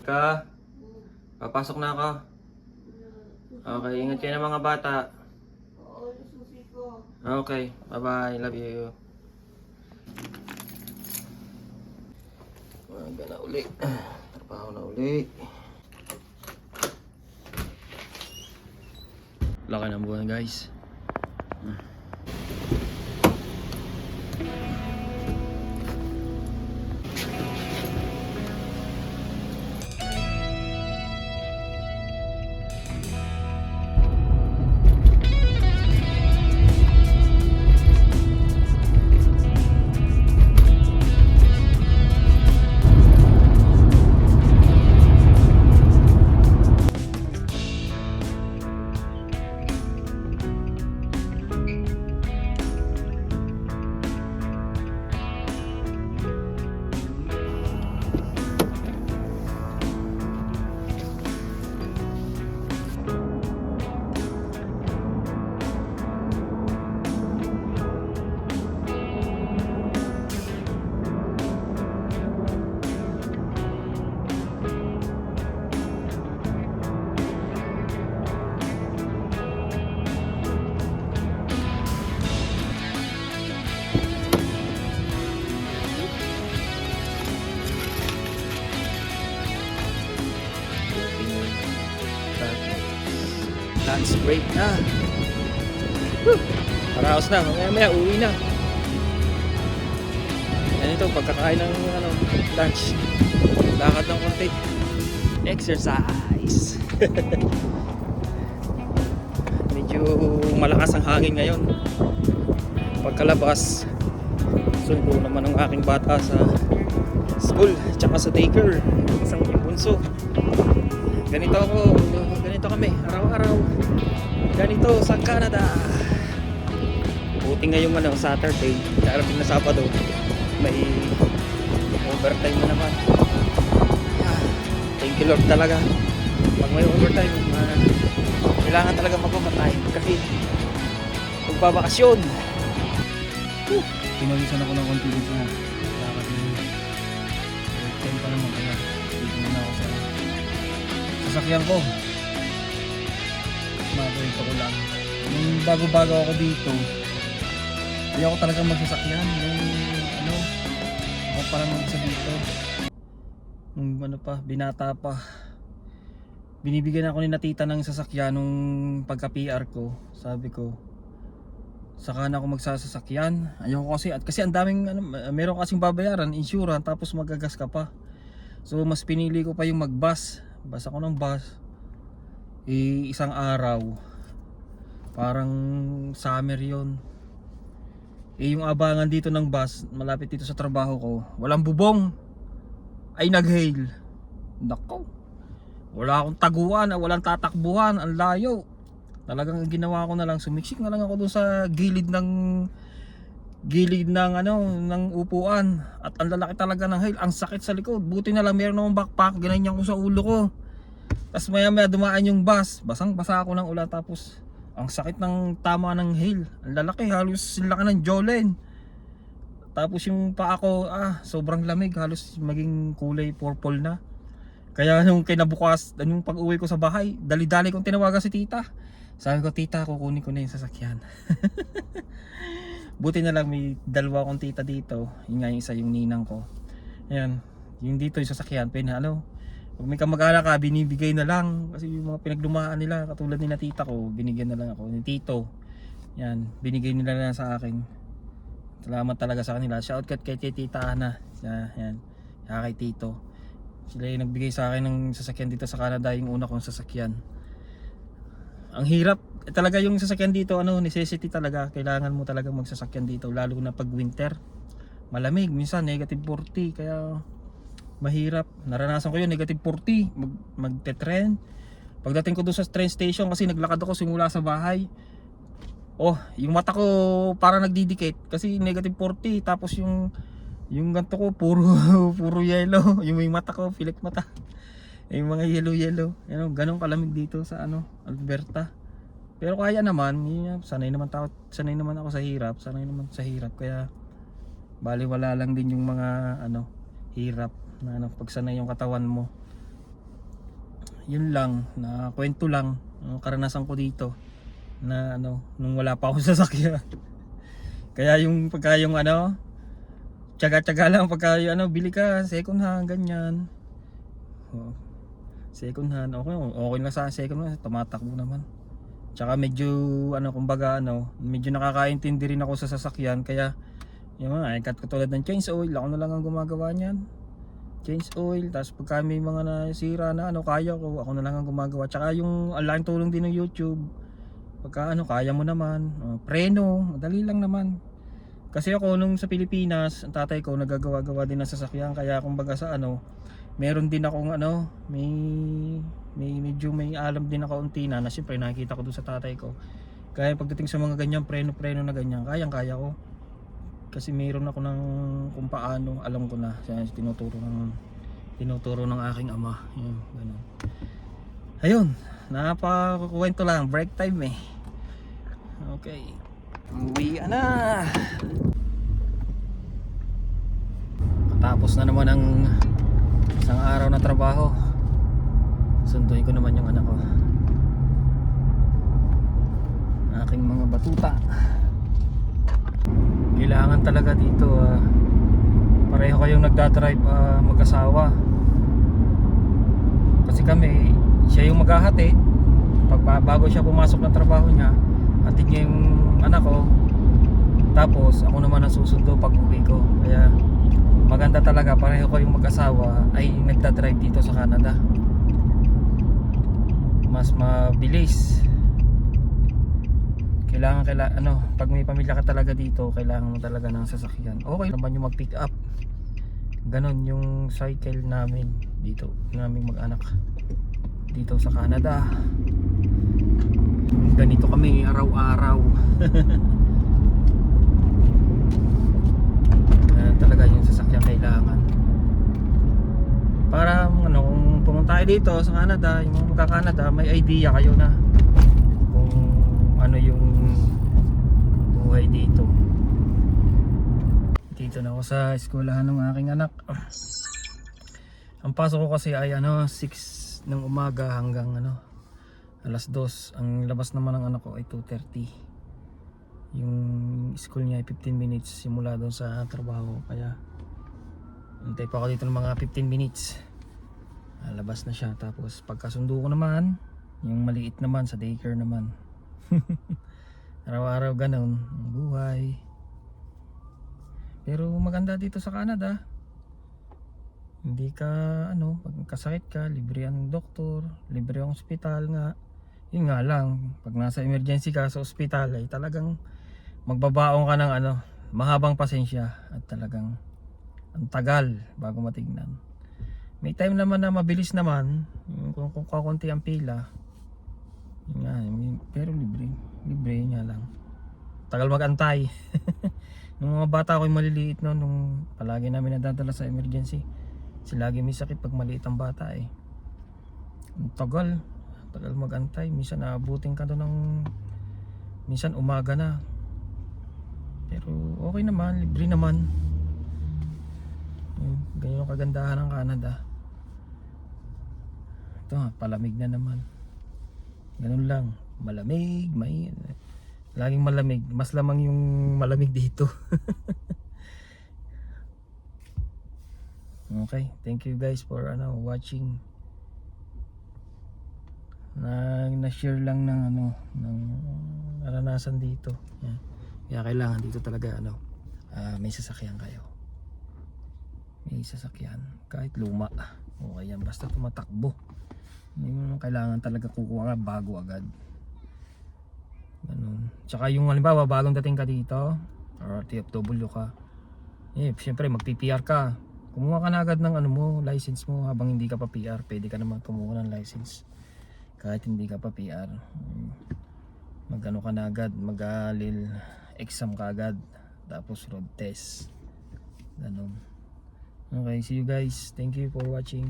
ka? Papasok na ako. Okay, ingat kayo ng mga bata. Oo, yung susi ko. Okay, bye-bye. Love you. Umaga na uli. Trabaho na uli. Laki ng buwan, guys. Lunch break na. Paraos na, maya uwi na. Yan ito, pagkakain ng lunch. Lakad ng konti. Exercise. Medyo malakas ang hangin ngayon. Pagkalabas, sundo naman ang aking bata sa school, tsaka sa daycare. Isang bunso. Ganito kami, araw-araw. Ganito sa Canada. Buti ngayong Saturday, darating na Sabado, may overtime na naman. Thank you Lord talaga. Pag may overtime, kailangan talaga mag-overtime kasi magbabakasyon. Pinawisan ako ng konti dito na. Lakad yung time pa naman kaya dito muna ako sa sasakyan ko. Mabuhito ko lang. Nung bago-bago ako dito, ayaw ko talagang magsasakyan. Nung ako parang magsa dito. Nung binata pa. Binibigyan ako ni Natita ng sasakyan nung pagka-PR ko. Sabi ko, saka na ako magsasakyan. Ayaw ko kasi ang daming meron kasing babayaran, insurance, tapos magagas ka pa. So mas pinili ko pa yung mag-bus. Bus ako ng bus. Isang araw. Parang summer yon. Yung abangan dito ng bus, malapit dito sa trabaho ko, walang bubong. Ay nag-hail. Nako. Wala akong taguan, walang tatakbuhan, ang layo. Talagang ginawa ko na lang, sumiksik na lang ako dun sa gilid ng ng upuan. At ang lalaki talaga ng hail, ang sakit sa likod. Buti na lang meron akong backpack, ginanyan ko sa ulo ko. Tapos maya dumaan yung bus, basang-basa ako ng ulan, tapos ang sakit ng tama ng hail. Ang lalaki, halos laki ng jawline. Tapos yung paa ko, sobrang lamig, halos maging kulay purple na. Kaya nung kinabukas, nung pag-uwi ko sa bahay, dali-dali kong tinawagan si tita. Sabi ko, tita, kukunin ko na yung sasakyan. Buti na lang may dalawa akong tita dito. Yung nga yung isa, yung ninang ko. Ayan, yung dito yung sasakyan, pag may kamag-anak ka, binibigay na lang. Kasi yung mga pinaglumaan nila, katulad ni na tita ko, binigyan na lang ako. Ni tito, yan, binigay nila na sa akin. Salamat talaga sa kanila. Shoutout kay tita Ana. Yan, kay tito. Sila yung nagbigay sa akin ng sasakyan dito sa Canada, yung una kong sasakyan. Ang hirap talaga yung sasakyan dito, necessity talaga. Kailangan mo talaga magsasakyan dito, lalo na pag winter. Malamig, minsan negative 40, kaya mahirap. Naranasan ko yun, negative 40, magte-tren. Pagdating ko doon sa train station, kasi naglakad ako simula sa bahay, yung mata ko parang nagdidikit kasi negative 40, tapos yung ganto ko puro yellow, yung mata ko pilik mata, yung mga yellow, ganun kalamig dito sa Alberta. Pero kaya naman, sanay naman ako sa hirap, kaya baliwala lang din yung mga hirap na pag sanay yung katawan mo. yun lang, na kwento lang ang karanasan ko dito na ano, nung wala pa akong sasakyan. Kaya yung pagka yung ano, tiyaga-tiyaga lang pagka yung ano, bili ka second hand ganyan. Oh, second hand, okay lang sa second hand, tumatakbo naman. Tsaka medyo ano, kumbaga ano, medyo nakakaintindi rin ako sa sasakyan, kaya yung mga katulad ng change oil, ako na lang ang gumagawa niyan. Change oil, tapos pagka may mga nasira na ano, kaya ko, ako na lang ang gumagawa. Tsaka yung laking tulong din ng YouTube. Pagka ano, kaya mo naman. Preno, madali lang naman. Kasi ako nung sa Pilipinas, ang tatay ko nagagawa-gawa din ng sasakyan, kaya kumbaga sa ano, meron din akong ano, medyo may alam din ako unti na siyempre nakikita ko doon sa tatay ko. Kaya pagdating sa mga ganyan preno na ganyan, kayang-kaya ko. Kasi mayroon ako ng kung paano, alam ko na. Tinuturo ng aking ama. Yun, ganun. Ayun, napakukwento lang, break time eh. Okay. Uwi na. Tapos na naman ang isang araw na trabaho. Sunduin ko naman yung anak ko. Aking mga batuta. Kailangan talaga dito pareho kayong nagdadrive mag-asawa. Kasi kami, siya yung maghahatid bago siya pumasok ng trabaho niya, hatid niya yung anak ko, tapos ako naman ang susundo pag uwi ko. Kaya maganda talaga pareho kayong mag-asawa ay nagdadrive dito sa Canada. Mas mabilis. Kailangan ano, pag may pamilya ka talaga dito, kailangan mo talaga ng sasakyan. Okay naman yung mag-pick up. Ganon yung cycle namin dito, naming mag-anak dito sa Canada. Ganito kami araw-araw. Talaga yung sasakyan kailangan. Para ano, kung pumunta kayo dito sa Canada, yung mga magka-Canada, may idea kayo na kung ano yung buhay dito. Dito na ako sa eskwelahan ng aking anak. Ang pasok ko kasi ay ano 6 ng umaga hanggang ano alas 2. Ang labas naman ng anak ko ay 2:30. Yung school niya ay 15 minutes simula doon sa trabaho, kaya antay pa ako dito ng mga 15 minutes. Labas na siya, tapos pagkasundo ko naman yung maliit naman sa daycare naman. Araw-araw ganun ang buhay. Pero maganda dito sa Canada. Hindi ka ano, pag kasakit ka, libre ang doktor, libre ang ospital nga. Yun nga lang, pag nasa emergency ka sa ospital ay talagang magbabaong ka ng ano, mahabang pasensya at talagang ang tagal bago matignan. May time naman na mabilis naman, kung kakunti ang pila. Yun nga, pero libre nga lang. Tagal magantay. Nung mga bata ko maliliit no, nung palagi namin nadadala sa emergency, lagi may sakit pag maliit ang bata eh. Ang tagal magantay. Minsan naabutin ka doon ng minsan umaga na. Pero okay naman, libre naman. Ganyan yung kagandahan ng Canada. Ito palamig na naman. Ganun lang, malamig, laging malamig. Mas lamang yung malamig dito. Okay, thank you guys for watching. Na-share lang ng ng naranasan dito. Yan. Kaya kailangan dito talaga may sasakyan kayo. May sasakyan kahit luma. Okay yan, basta tumatakbo. Hindi mo kailangan talaga kukuha ka bago agad. Ganun. Tsaka yung halimbawa bagong dating ka dito or TFW ka, syempre magpi-PR ka. Kumuha ka na agad ng license mo habang hindi ka pa PR. Pwede ka naman kumuha ng license kahit hindi ka pa PR. Magano ka na agad, mag-alil exam ka agad, tapos road test. Ganun. Okay, see you guys. Thank you for watching.